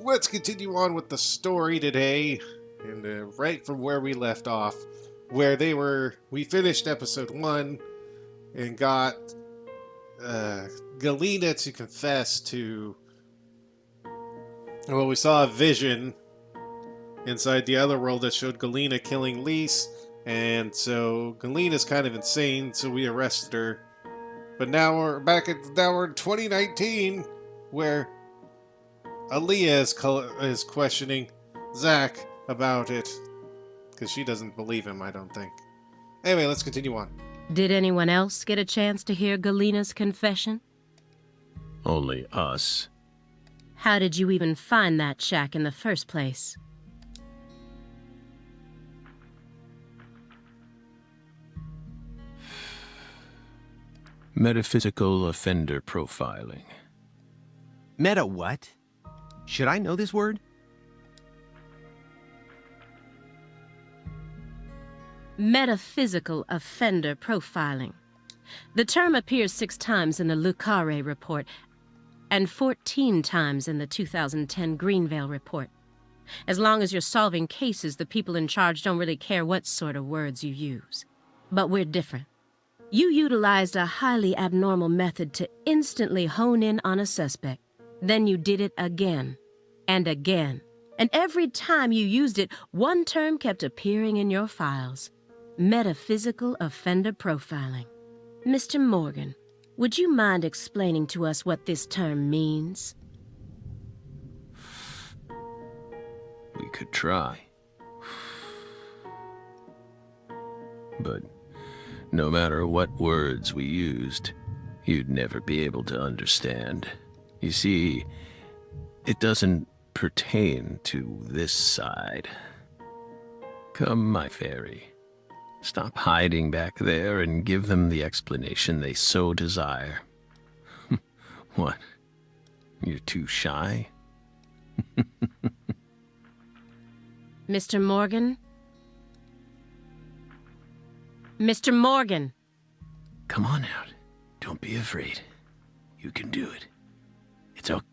let's continue on with the story today, and right from where we left off, where we finished episode 1 and got Galena to confess to, well, we saw a vision inside the other world that showed Galena killing Lise, and so Galena's kind of insane, so we arrested her. But now we're in 2019, where Aaliyah is questioning Zach about it, because she doesn't believe him, I don't think. Anyway, let's continue on. Did anyone else get a chance to hear Galena's confession? Only us. How did you even find that shack in the first place? Metaphysical offender profiling. Meta what? Should I know this word? Metaphysical offender profiling. The term appears 6 times in the Lucare report and 14 times in the 2010 Greenvale report. As long as you're solving cases, the people in charge don't really care what sort of words you use. But we're different. You utilized a highly abnormal method to instantly hone in on a suspect. Then you did it again and again. And every time you used it, one term kept appearing in your files. Metaphysical offender profiling. Mr. Morgan, would you mind explaining to us what this term means? We could try. But no matter what words we used, you'd never be able to understand. You see, it doesn't pertain to this side. Come, my fairy. Stop hiding back there and give them the explanation they so desire. What? You're too shy? Mr. Morgan? Mr. Morgan! Come on out. Don't be afraid. You can do it. It's okay.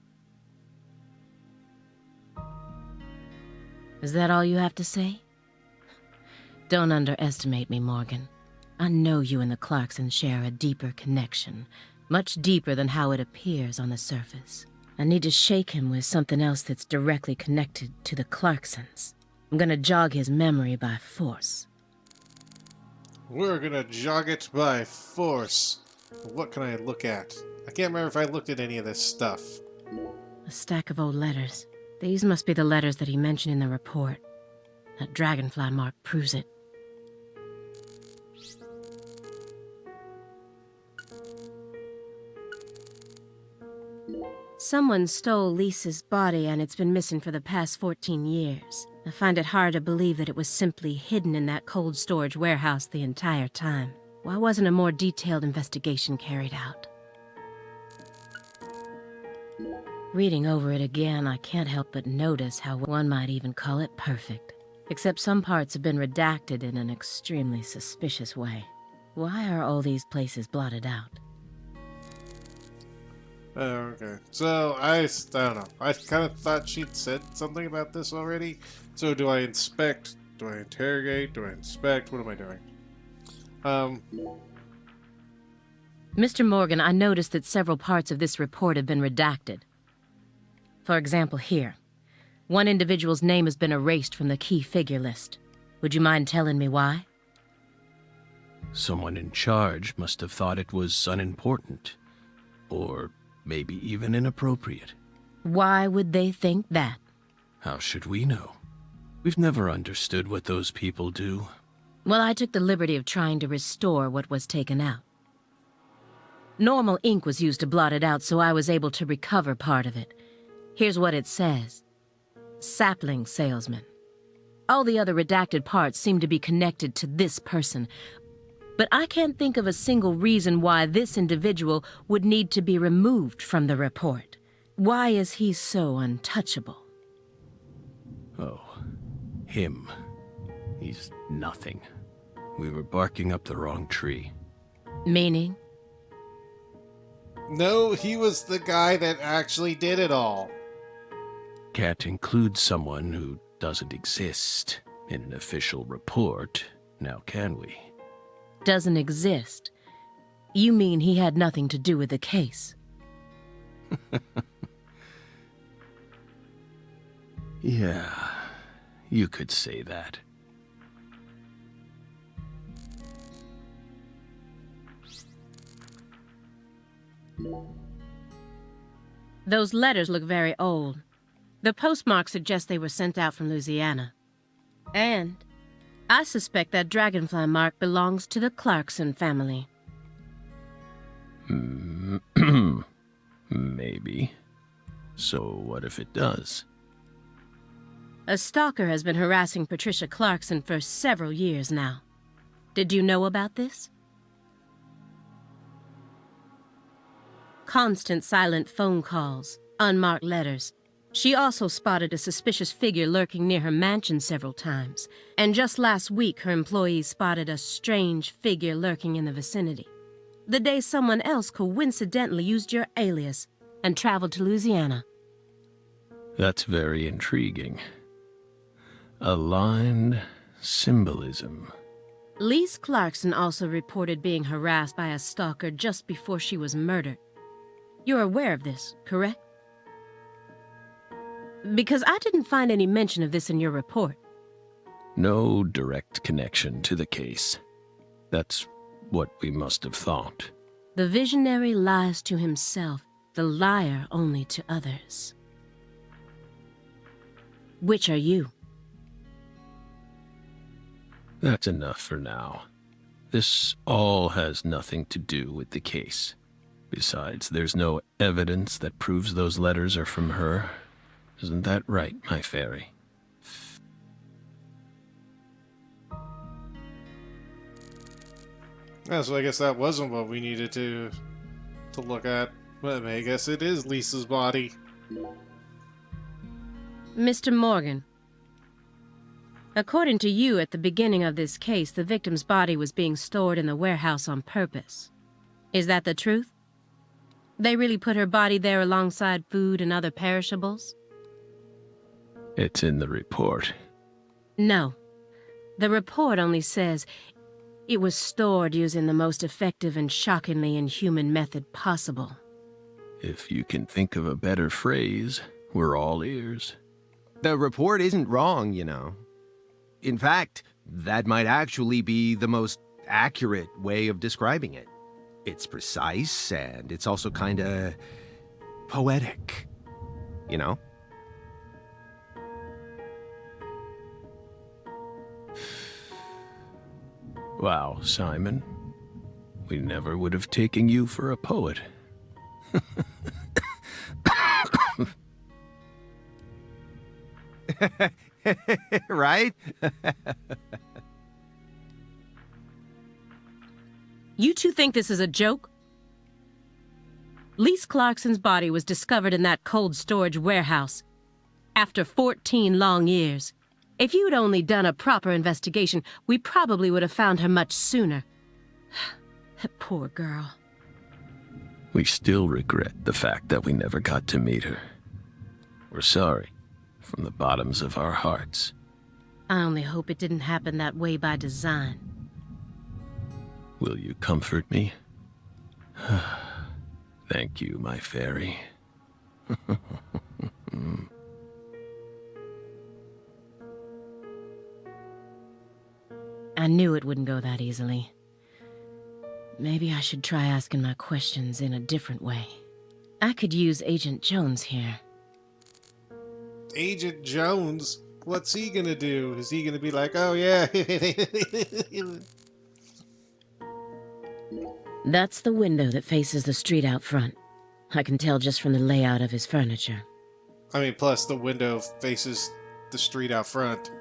Is that all you have to say? Don't underestimate me, Morgan. I know you and the Clarksons share a deeper connection, much deeper than how it appears on the surface. I need to shake him with something else that's directly connected to the Clarksons. I'm gonna jog his memory by force. We're gonna jog it by force. What can I look at? I can't remember if I looked at any of this stuff. A stack of old letters. These must be the letters that he mentioned in the report. That dragonfly mark proves it. Someone stole Lisa's body and it's been missing for the past 14 years. I find it hard to believe that it was simply hidden in that cold storage warehouse the entire time. Why wasn't a more detailed investigation carried out? Reading over it again, I can't help but notice how one might even call it perfect. Except some parts have been redacted in an extremely suspicious way. Why are all these places blotted out? Oh, okay. So, I don't know. I kind of thought she'd said something about this already. So, do I inspect? Do I interrogate? Do I inspect? What am I doing? Mr. Morgan, I noticed that several parts of this report have been redacted. For example, here. One individual's name has been erased from the key figure list. Would you mind telling me why? Someone in charge must have thought it was unimportant. Or maybe even inappropriate. Why would they think that? How should we know? We've never understood what those people do. Well, I took the liberty of trying to restore what was taken out. Normal ink was used to blot it out, so I was able to recover part of it. Here's what it says. Sapling salesman. All the other redacted parts seem to be connected to this person, but I can't think of a single reason why this individual would need to be removed from the report. Why is he so untouchable? Oh, him. He's nothing. We were barking up the wrong tree. Meaning? No, he was the guy that actually did it all. can't include someone who doesn't exist in an official report, now can we? Doesn't exist? You mean he had nothing to do with the case? Yeah, you could say that. Those letters look very old. The postmark suggests they were sent out from Louisiana. And I suspect that dragonfly mark belongs to the Clarkson family. Maybe. So what if it does? A stalker has been harassing Patricia Clarkson for several years now. Did you know about this? Constant silent phone calls, unmarked letters. She also spotted a suspicious figure lurking near her mansion several times. And just last week, her employees spotted a strange figure lurking in the vicinity. The day someone else coincidentally used your alias and traveled to Louisiana. That's very intriguing. Aligned symbolism. Lise Clarkson also reported being harassed by a stalker just before she was murdered. You're aware of this, correct? Because I didn't find any mention of this in your report. No direct connection to the case. That's what we must have thought. The visionary lies to himself, the liar only to others. Which are you? That's enough for now. This all has nothing to do with the case. Besides, there's no evidence that proves those letters are from her. Isn't that right, my fairy? Yeah, so I guess that wasn't what we needed to look at. But I guess it is Lisa's body. Mr. Morgan, according to you, at the beginning of this case, the victim's body was being stored in the warehouse on purpose. Is that the truth? They really put her body there alongside food and other perishables? It's in the report. No. The report only says it was stored using the most effective and shockingly inhuman method possible. If you can think of a better phrase, we're all ears. The report isn't wrong, you know. In fact, that might actually be the most accurate way of describing it. It's precise, and it's also kinda poetic, you know? Wow, Simon. We never would have taken you for a poet. Right? You two think this is a joke? Lise Clarkson's body was discovered in that cold storage warehouse after 14 long years. If you'd only done a proper investigation, we probably would have found her much sooner. That poor girl. We still regret the fact that we never got to meet her. We're sorry, from the bottoms of our hearts. I only hope it didn't happen that way by design. Will you comfort me? Thank you, my fairy. I knew it wouldn't go that easily. Maybe I should try asking my questions in a different way. I could use Agent Jones here. Agent Jones? What's he gonna do? Is he gonna be like, oh yeah? That's the window that faces the street out front. I can tell just from the layout of his furniture. I mean, plus the window faces the street out front.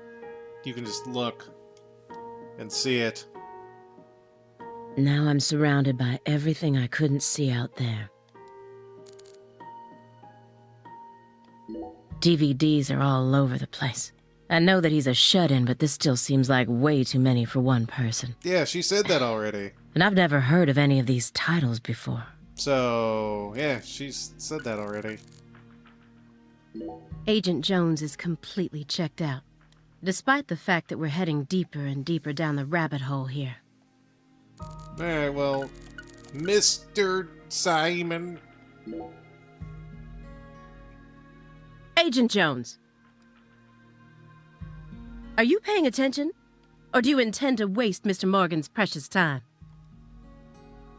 You can just look and see it. Now I'm surrounded by everything I couldn't see out there. DVDs are all over the place. I know that he's a shut-in, but this still seems like way too many for one person. Yeah, she said that already. And I've never heard of any of these titles before. So, yeah, she's said that already. Agent Jones is completely checked out, despite the fact that we're heading deeper and deeper down the rabbit hole here. Alright, well, Mr. Simon. Agent Jones! Are you paying attention? Or do you intend to waste Mr. Morgan's precious time?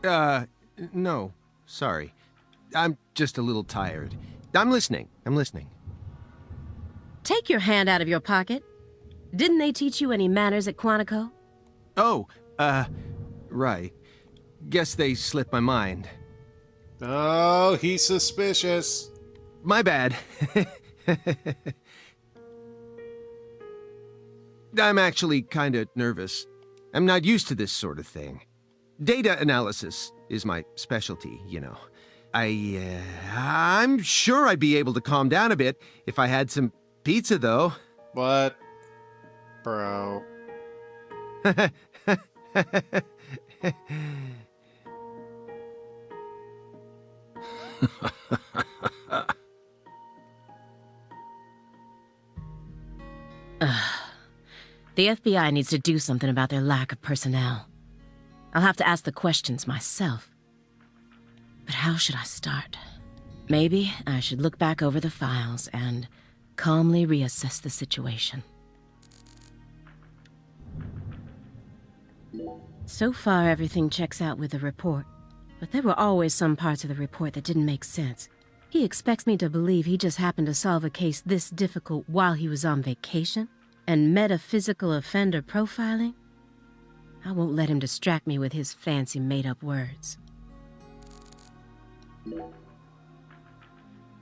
No. Sorry. I'm just a little tired. I'm listening. Take your hand out of your pocket. Didn't they teach you any manners at Quantico? Oh, right. Guess they slipped my mind. Oh, he's suspicious. My bad. I'm actually kinda nervous. I'm not used to this sort of thing. Data analysis is my specialty, you know. I'm sure I'd be able to calm down a bit if I had some pizza, though. What? Bro. The FBI needs to do something about their lack of personnel. I'll have to ask the questions myself. But how should I start? Maybe I should look back over the files and calmly reassess the situation. So far, everything checks out with the report. But there were always some parts of the report that didn't make sense. He expects me to believe he just happened to solve a case this difficult while he was on vacation? And metaphysical offender profiling? I won't let him distract me with his fancy made-up words.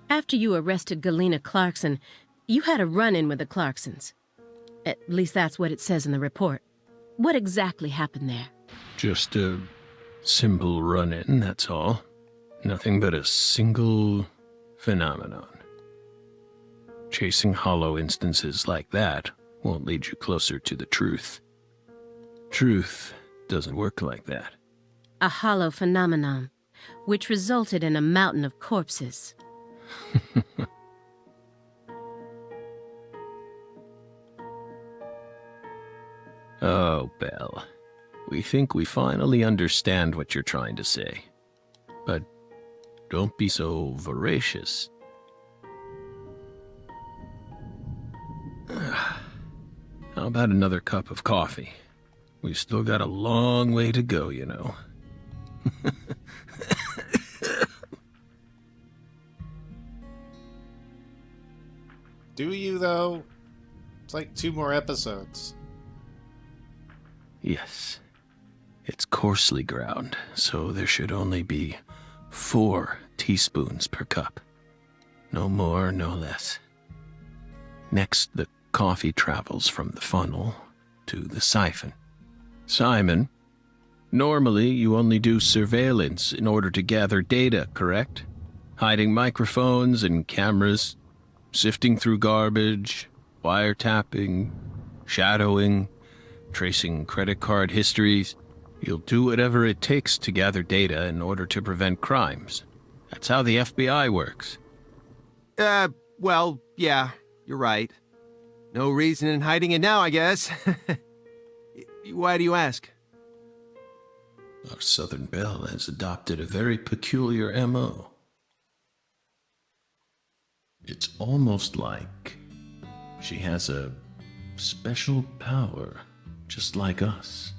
After you arrested Galena Clarkson, you had a run-in with the Clarksons. At least that's what it says in the report. What exactly happened there? Just a simple run-in, that's all. Nothing but a single phenomenon. Chasing hollow instances like that won't lead you closer to the truth. Truth doesn't work like that. A hollow phenomenon, which resulted in a mountain of corpses. Oh, Belle. We think we finally understand what you're trying to say. But don't be so voracious. How about another cup of coffee? We've still got a long way to go, you know. Do you, though? It's like 2 more episodes. Yes. It's coarsely ground, so there should only be 4 teaspoons per cup. No more, no less. Next, the coffee travels from the funnel to the siphon. Simon, normally you only do surveillance in order to gather data, correct? Hiding microphones and cameras, sifting through garbage, wiretapping, shadowing, tracing credit card histories. You'll do whatever it takes to gather data in order to prevent crimes. That's how the FBI works. Well, yeah, you're right. No reason in hiding it now, I guess. Why do you ask? Our Southern Belle has adopted a very peculiar MO. It's almost like she has a special power, just like us.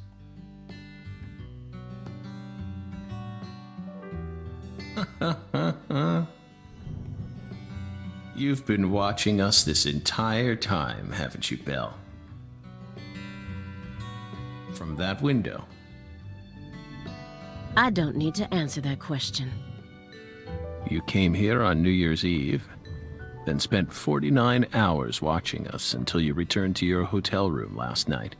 You've been watching us this entire time, haven't you, Belle? From that window. I don't need to answer that question. You came here on New Year's Eve, then spent 49 hours watching us until you returned to your hotel room last night.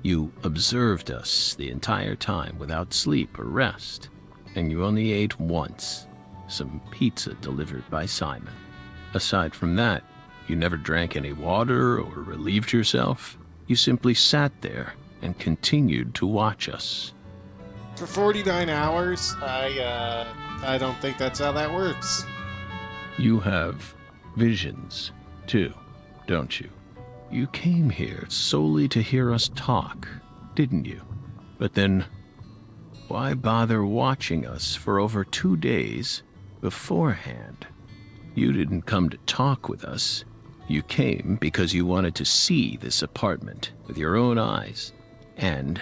You observed us the entire time without sleep or rest, and you only ate once, some pizza delivered by Simon. Aside from that, you never drank any water or relieved yourself. You simply sat there and continued to watch us. For 49 hours? I don't think that's how that works. You have Visions, too, don't you? You came here solely to hear us talk, didn't you? But then, why bother watching us for over 2 days beforehand? You didn't come to talk with us. You came because you wanted to see this apartment with your own eyes, and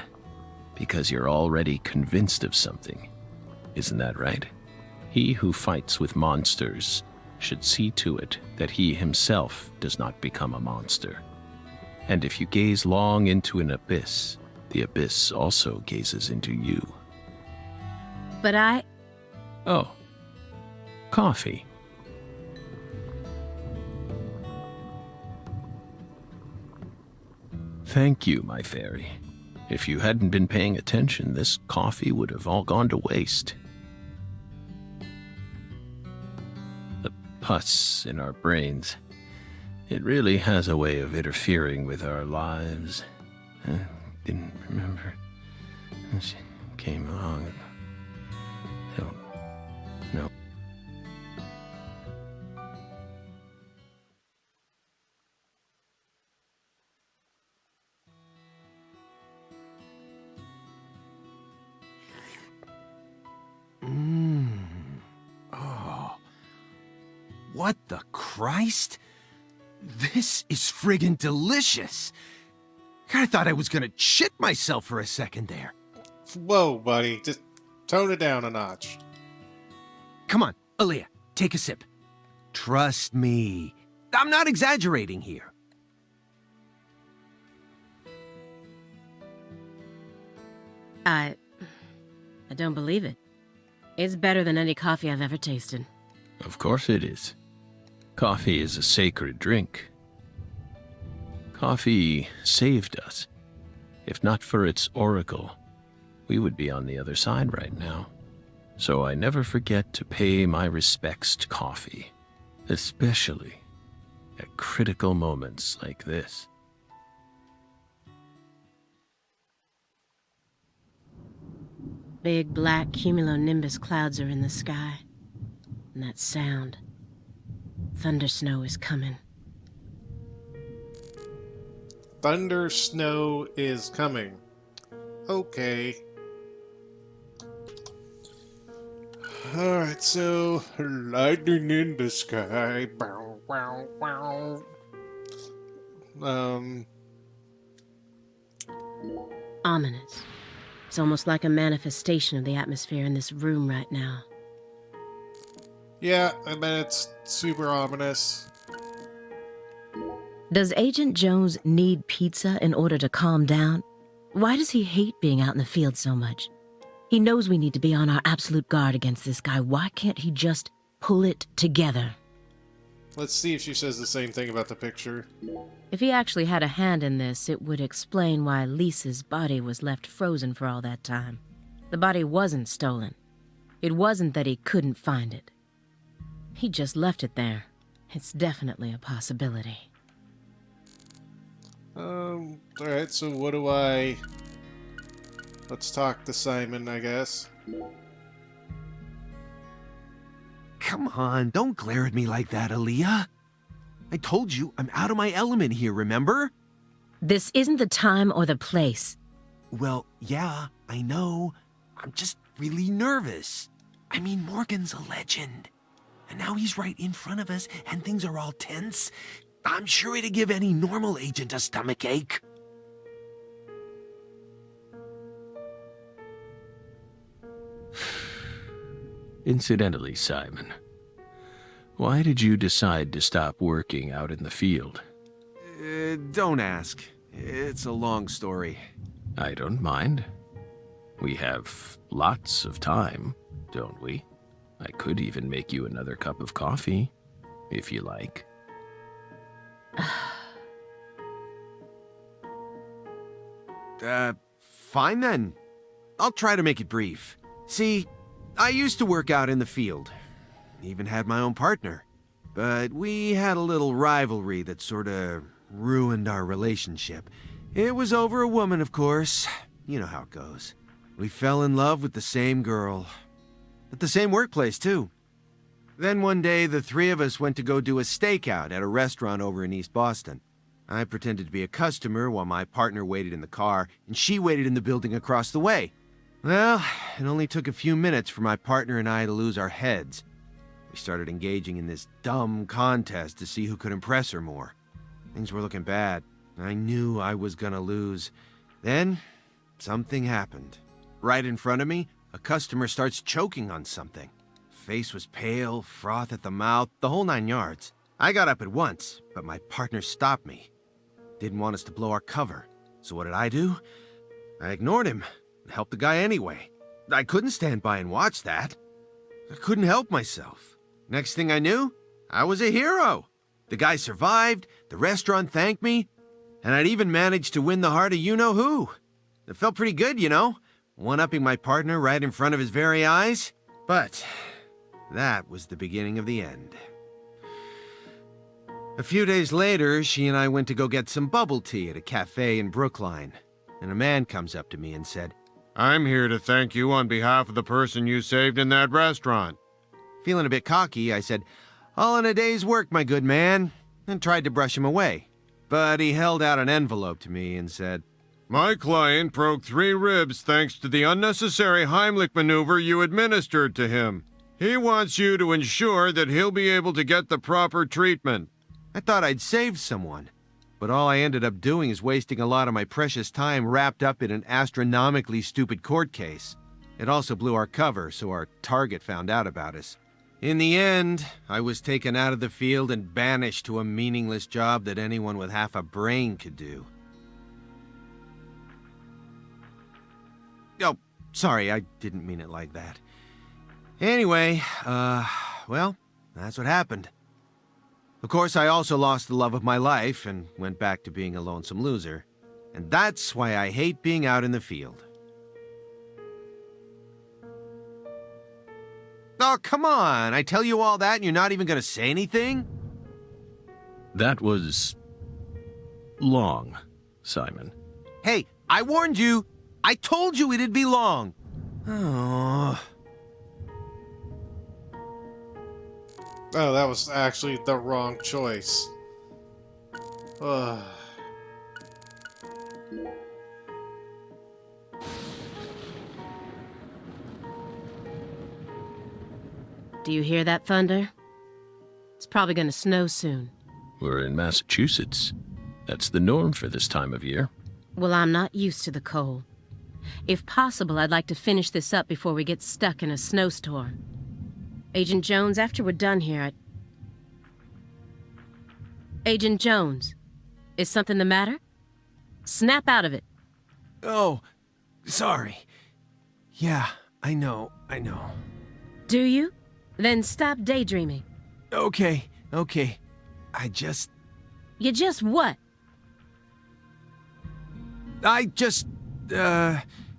because you're already convinced of something. Isn't that right? He who fights with monsters should see to it that he himself does not become a monster. And if you gaze long into an abyss, the abyss also gazes into you. But Oh, coffee. Thank you, my fairy. If you hadn't been paying attention, this coffee would have all gone to waste. The pus in our brains. It really has a way of interfering with our lives. I didn't remember. She came along. No. Oh. What the Christ? This is friggin' delicious. I thought I was gonna shit myself for a second there. Whoa, buddy. Just tone it down a notch. Come on, Aaliyah, take a sip. Trust me. I'm not exaggerating here. I don't believe it. It's better than any coffee I've ever tasted. Of course it is. Coffee is a sacred drink. Coffee saved us. If not for its oracle, we would be on the other side right now. So I never forget to pay my respects to coffee, especially at critical moments like this. Big black cumulonimbus clouds are in the sky. And that sound. Thunder snow is coming. Thunder snow is coming. Okay. Alright, so lightning in the sky. Bow, bow, bow. Ominous. It's almost like a manifestation of the atmosphere in this room right now. Yeah, I bet it's super ominous. Does Agent Jones need pizza in order to calm down? Why does he hate being out in the field so much? He knows we need to be on our absolute guard against this guy. Why can't he just pull it together? Let's see if she says the same thing about the picture. If he actually had a hand in this, it would explain why Lisa's body was left frozen for all that time. The body wasn't stolen. It wasn't that he couldn't find it. He just left it there. It's definitely a possibility. Alright, so what do I... Let's talk to Simon, I guess. Come on, don't glare at me like that, Aaliyah. I told you I'm out of my element here, remember? This isn't the time or the place. Well, yeah, I know. I'm just really nervous. I mean, Morgan's a legend. And now he's right in front of us, and things are all tense. I'm sure it'd give any normal agent a stomachache. Incidentally, Simon, why did you decide to stop working out in the field? Don't ask. It's a long story. I don't mind. We have lots of time, don't we? I could even make you another cup of coffee, if you like. Fine then. I'll try to make it brief. See, I used to work out in the field. Even had my own partner. But we had a little rivalry that sorta ruined our relationship. It was over a woman, of course. You know how it goes. We fell in love with the same girl. At the same workplace, too. Then one day, the three of us went to go do a stakeout at a restaurant over in East Boston. I pretended to be a customer while my partner waited in the car, and she waited in the building across the way. Well, it only took a few minutes for my partner and I to lose our heads. We started engaging in this dumb contest to see who could impress her more. Things were looking bad. I knew I was gonna lose. Then, something happened. Right in front of me, a customer starts choking on something. Face was pale, froth at the mouth, the whole 9 yards. I got up at once, but my partner stopped me. Didn't want us to blow our cover. So what did I do? I ignored him and helped the guy anyway. I couldn't stand by and watch that. I couldn't help myself. Next thing I knew, I was a hero. The guy survived, the restaurant thanked me, and I'd even managed to win the heart of you-know-who. It felt pretty good, you know, one-upping my partner right in front of his very eyes. But that was the beginning of the end. A few days later, she and I went to go get some bubble tea at a cafe in Brookline, and a man comes up to me and said, I'm here to thank you on behalf of the person you saved in that restaurant. Feeling a bit cocky, I said, all in a day's work, my good man, and tried to brush him away. But he held out an envelope to me and said, My client broke 3 ribs thanks to the unnecessary Heimlich maneuver you administered to him. He wants you to ensure that he'll be able to get the proper treatment. I thought I'd saved someone, but all I ended up doing is wasting a lot of my precious time wrapped up in an astronomically stupid court case. It also blew our cover, so our target found out about us. In the end, I was taken out of the field and banished to a meaningless job that anyone with half a brain could do. Oh, sorry, I didn't mean it like that. Anyway, well, that's what happened. Of course, I also lost the love of my life and went back to being a lonesome loser. And that's why I hate being out in the field. Oh, come on! I tell you all that and you're not even gonna say anything? That was long, Simon. Hey, I warned you! I told you it'd be long! Oh... Oh, that was actually the wrong choice. Ugh. Do you hear that thunder? It's probably gonna snow soon. We're in Massachusetts. That's the norm for this time of year. Well, I'm not used to the cold. If possible, I'd like to finish this up before we get stuck in a snowstorm. Agent Jones, after we're done here, Agent Jones, is something the matter? Snap out of it. Oh, sorry. Yeah, I know. Do you? Then stop daydreaming. Okay. You just what?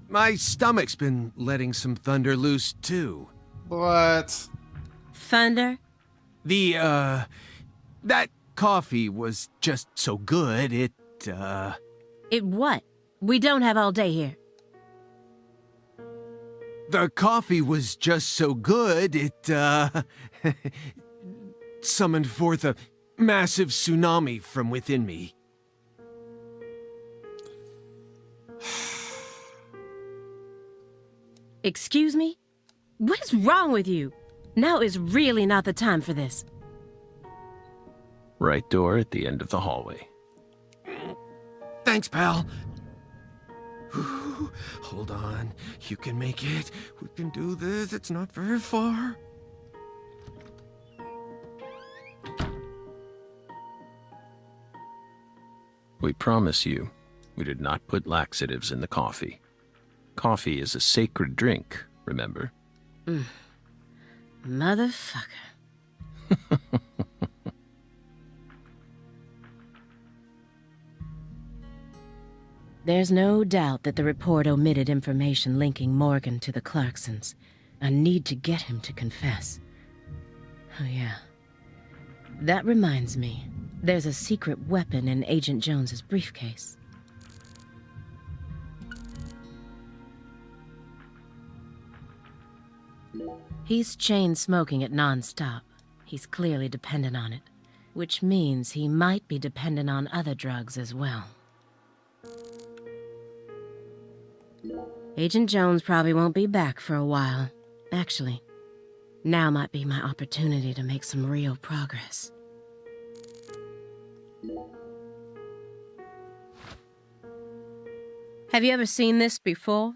My stomach's been letting some thunder loose, too. What? Thunder? That coffee was just so good, It what? We don't have all day here. The coffee was just so good, it, summoned forth a massive tsunami from within me. Excuse me? What is wrong with you? Now is really not the time for this. Right door at the end of the hallway. Thanks, pal. Hold on. You can make it. We can do this. It's not very far. We promise you, we did not put laxatives in the coffee. Coffee is a sacred drink, remember? Motherfucker. There's no doubt that the report omitted information linking Morgan to the Clarksons. I need to get him to confess. Oh, yeah. That reminds me. There's a secret weapon in Agent Jones's briefcase. He's chain smoking it nonstop. He's clearly dependent on it, which means he might be dependent on other drugs as well. Agent Jones probably won't be back for a while. Actually, now might be my opportunity to make some real progress. Have you ever seen this before?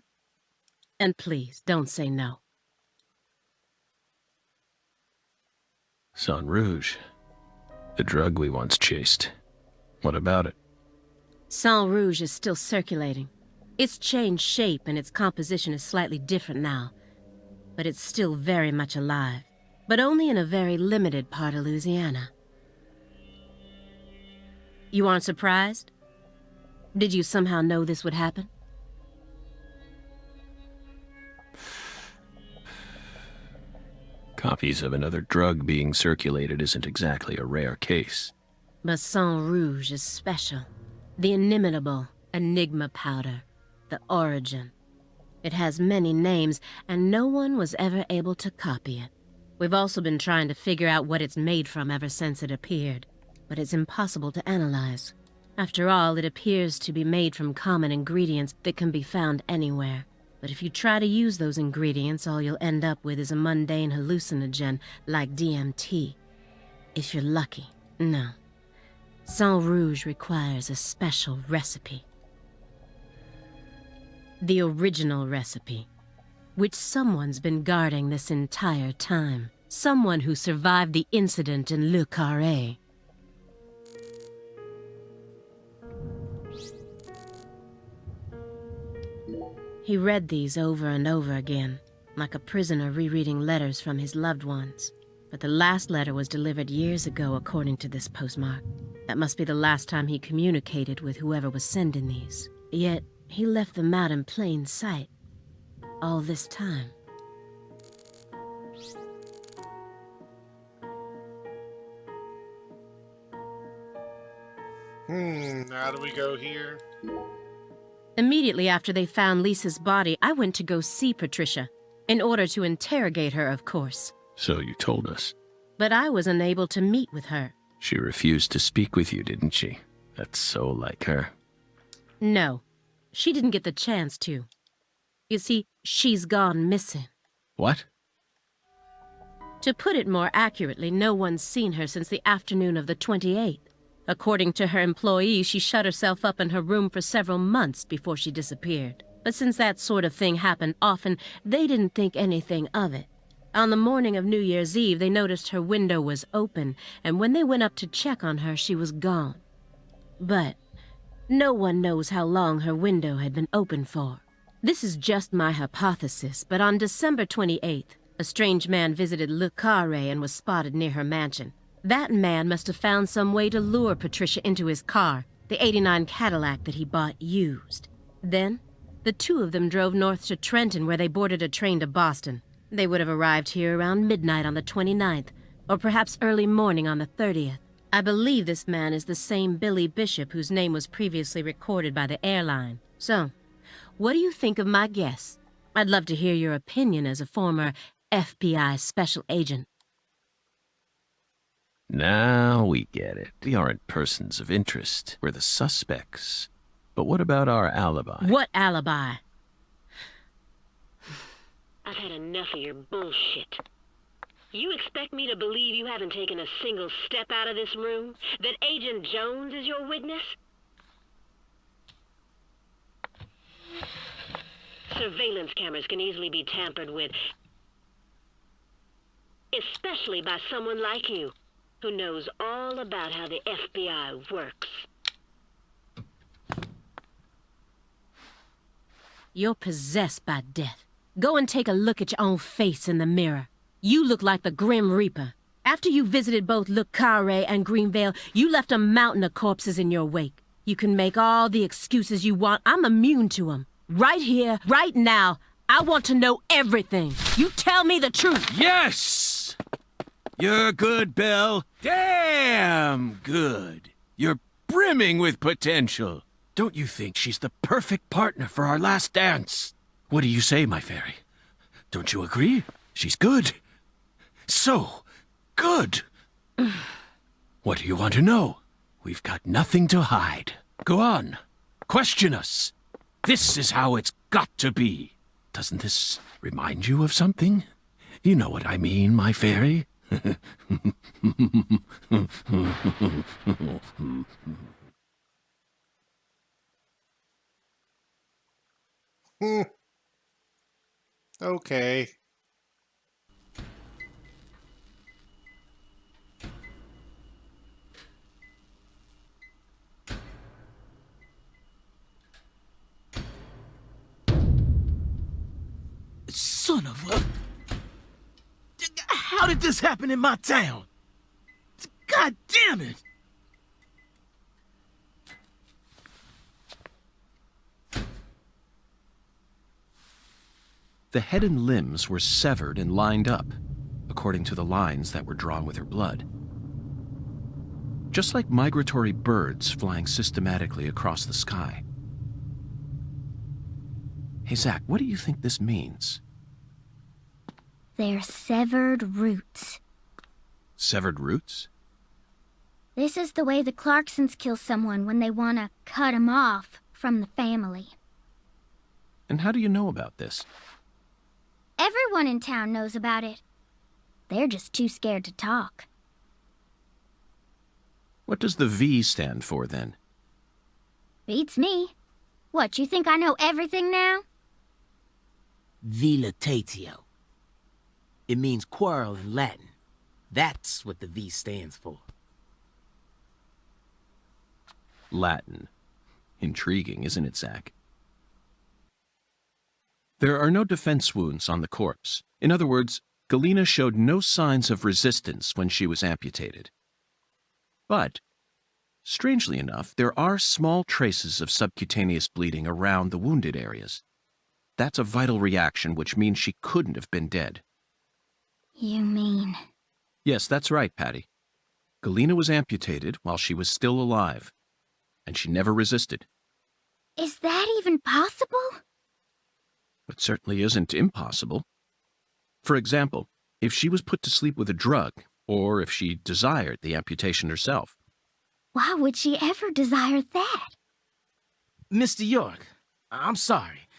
And please, don't say no. Sang Rouge. The drug we once chased. What about it? Sang Rouge is still circulating. It's changed shape and its composition is slightly different now. But it's still very much alive. But only in a very limited part of Louisiana. You aren't surprised? Did you somehow know this would happen? Copies of another drug being circulated isn't exactly a rare case. But Sang Rouge is special. The inimitable Enigma powder. The origin. It has many names, and no one was ever able to copy it. We've also been trying to figure out what it's made from ever since it appeared, but it's impossible to analyze. After all, it appears to be made from common ingredients that can be found anywhere. But if you try to use those ingredients, all you'll end up with is a mundane hallucinogen like DMT. If you're lucky. No. Sang Rouge requires a special recipe. The original recipe, which someone's been guarding this entire time. Someone who survived the incident in Le Carré. He read these over and over again, like a prisoner rereading letters from his loved ones. But the last letter was delivered years ago, according to this postmark. That must be the last time he communicated with whoever was sending these. Yet, he left them out in plain sight. All this time. How do we go here? Immediately after they found Lisa's body, I went to go see Patricia. In order to interrogate her, of course. So you told us. But I was unable to meet with her. She refused to speak with you, didn't she? That's so like her. No. She didn't get the chance to. You see, she's gone missing. What? To put it more accurately, no one's seen her since the afternoon of the 28th. According to her employees, she shut herself up in her room for several months before she disappeared. But since that sort of thing happened often, they didn't think anything of it. On the morning of New Year's Eve, they noticed her window was open, and when they went up to check on her, she was gone. But no one knows how long her window had been open for. This is just my hypothesis, but on December 28th, a strange man visited Le Carré and was spotted near her mansion. That man must have found some way to lure Patricia into his car, the '89 Cadillac that he bought used. Then, the two of them drove north to Trenton, where they boarded a train to Boston. They would have arrived here around midnight on the 29th, or perhaps early morning on the 30th. I believe this man is the same Billy Bishop whose name was previously recorded by the airline. So, what do you think of my guess? I'd love to hear your opinion as a former FBI special agent. Now we get it. We aren't persons of interest. We're the suspects. But what about our alibi? What alibi? I've had enough of your bullshit. You expect me to believe you haven't taken a single step out of this room? That Agent Jones is your witness? Surveillance cameras can easily be tampered with, especially by someone like you, who knows all about how the FBI works. You're possessed by death. Go and take a look at your own face in the mirror. You look like the Grim Reaper. After you visited both Le Carré and Greenvale, you left a mountain of corpses in your wake. You can make all the excuses you want. I'm immune to them. Right here, right now, I want to know everything. You tell me the truth. Yes! You're good, Belle. Damn good. You're brimming with potential. Don't you think she's the perfect partner for our last dance? What do you say, my fairy? Don't you agree? She's good. So good. What do you want to know? We've got nothing to hide. Go on. Question us. This is how it's got to be. Doesn't this remind you of something? You know what I mean, my fairy. Okay. Son of a... How did this happen in my town? God damn it! The head and limbs were severed and lined up, according to the lines that were drawn with her blood. Just like migratory birds flying systematically across the sky. Hey, Zach, what do you think this means? They're severed roots. Severed roots? This is the way the Clarksons kill someone when they want to cut 'em off from the family. And how do you know about this? Everyone in town knows about it. They're just too scared to talk. What does the V stand for, then? Beats me. What, you think I know everything now? Vilitatio. It means quarrel in Latin. That's what the V stands for. Latin. Intriguing, isn't it, Zach? There are no defense wounds on the corpse. In other words, Galena showed no signs of resistance when she was amputated. But, strangely enough, there are small traces of subcutaneous bleeding around the wounded areas. That's a vital reaction, which means she couldn't have been dead. You mean... Yes, that's right, Patty. Galena was amputated while she was still alive, and she never resisted. Is that even possible? It certainly isn't impossible. For example, if she was put to sleep with a drug, or if she desired the amputation herself. Why would she ever desire that? Mr. York, I'm sorry,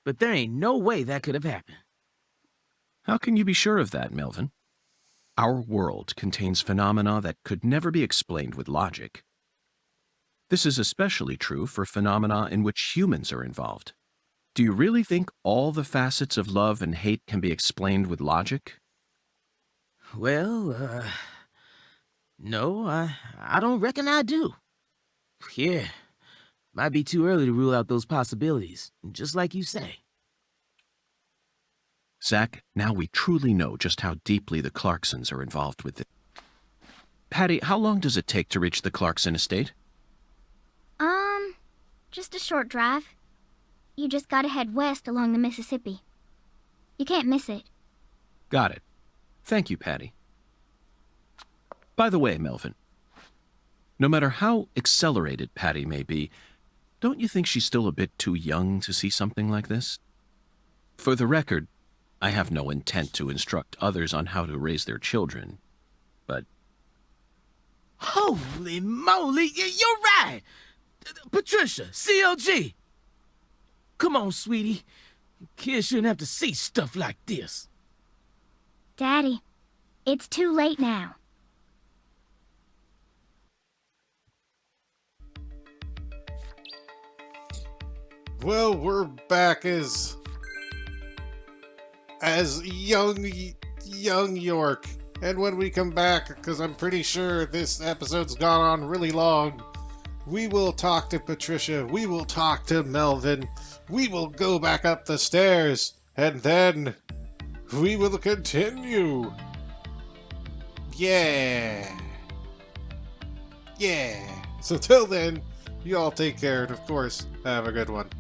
but there ain't no way that could have happened. How can you be sure of that, Melvin? Our world contains phenomena that could never be explained with logic. This is especially true for phenomena in which humans are involved. Do you really think all the facets of love and hate can be explained with logic? Well, no, I don't reckon I do. Yeah, might be too early to rule out those possibilities, just like you say. Zach, now we truly know just how deeply the Clarksons are involved with it. Patty, how long does it take to reach the Clarkson estate? Just a short drive. You just gotta head west along the Mississippi. You can't miss it. Got it. Thank you, Patty. By the way, Melvin, no matter how accelerated Patty may be, don't you think she's still a bit too young to see something like this? For the record, I have no intent to instruct others on how to raise their children, but... Holy moly, you're right! Patricia, CLG! Come on, sweetie. Kids shouldn't have to see stuff like this. Daddy, it's too late now. Well, we're back as young York. And when we come back, because I'm pretty sure this episode's gone on really long, we will talk to Patricia, we will talk to Melvin, we will go back up the stairs, and then we will continue. Yeah. So till then, you all take care, and of course, have a good one.